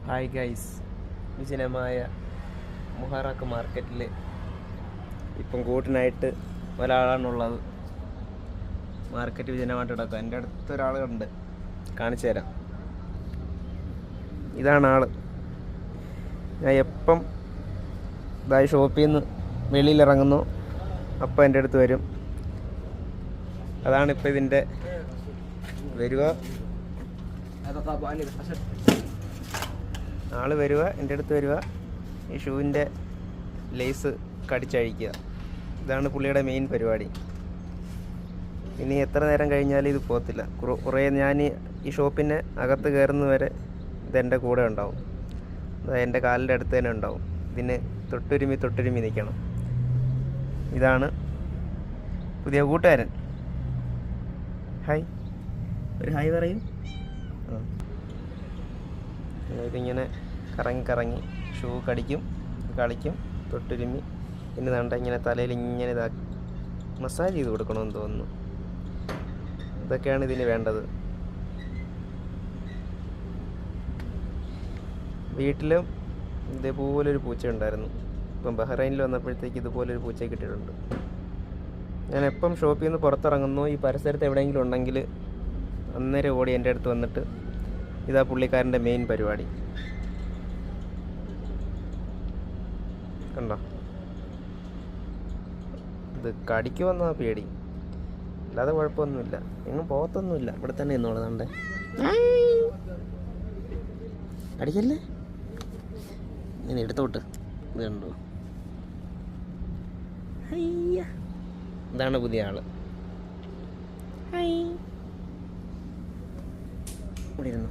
Hi guys, വിജനമായ മുഹറക്ക് മാർക്കറ്റിൽ ഇപ്പം കൂട്ടിനായിട്ട് ഒരാളാണുള്ളത്. മാർക്കറ്റ് വിജനമായിട്ട് കിടക്കുക. എൻ്റെ അടുത്തൊരാളുണ്ട്, കാണിച്ചു തരാം. ഇതാണ് ആള്. ഞാൻ എപ്പം ഇതായി ഷോപ്പിൽ നിന്ന് വെളിയിലിറങ്ങുന്നു അപ്പം എൻ്റെ അടുത്ത് വരും. അതാണിപ്പോൾ ഇതിൻ്റെ വരിക. ആള് വരിക, എൻ്റെ അടുത്ത് വരിക, ഈ ഷൂവിൻ്റെ ലേസ് കടിച്ചഴിക്കുക. ഇതാണ് പുള്ളിയുടെ മെയിൻ പരിപാടി. ഇനി എത്ര നേരം കഴിഞ്ഞാലും ഇത് പോകത്തില്ല. കുറേ ഞാൻ ഈ ഷോപ്പിൻ്റെ അകത്ത് കയറുന്നവരെ ഇതെൻ്റെ കൂടെ ഉണ്ടാവും. എൻ്റെ കാലിൻ്റെ അടുത്ത് തന്നെ ഉണ്ടാവും. ഇതിന് തൊട്ടുരുമി നിൽക്കണം. ഇതാണ് പുതിയ കൂട്ടുകാരൻ. ഹായ്, ഒരു ഹായ് പറയും. ഇതിങ്ങനെ കറങ്ങി ഷൂ കളിക്കും, തൊട്ടുരുമി. ഇനി വേണ്ട ഇങ്ങനെ തലയിൽ ഇങ്ങനെ മസാജ് ചെയ്ത് കൊടുക്കണമെന്ന് തോന്നുന്നു. ഇതൊക്കെയാണ് ഇതിന് വേണ്ടത്. വീട്ടിലും ഇതേപോലൊരു പൂച്ച ഉണ്ടായിരുന്നു. ഇപ്പം ബഹ്റൈനിൽ വന്നപ്പോഴത്തേക്ക് ഇതുപോലൊരു പൂച്ചയെ കിട്ടിയിട്ടുണ്ട്. ഞാൻ എപ്പം ഷോപ്പിൽ നിന്ന് പുറത്തിറങ്ങുന്നു, ഈ പരിസരത്ത് എവിടെയെങ്കിലും ഉണ്ടെങ്കിൽ അന്നേരം ഓടി എൻ്റെ അടുത്ത് വന്നിട്ട് ഇതാ പുള്ളിക്കാരൻ്റെ മെയിൻ പരിപാടി. കണ്ടോ, ഇത് കടിക്കുമെന്നാ പേടി, അല്ലാതെ കുഴപ്പമൊന്നുമില്ല. എങ്ങും പോകത്തൊന്നുമില്ല, ഇവിടെ തന്നെ നിന്നോളാണ്ട്. അടിക്കല്ലേ, ഇങ്ങനെ എടുത്തോട്ട്. ഇത് കണ്ടോ, ഇതാണ് പുതിയ ആള്. ഇവിടെ ഇരുന്നു.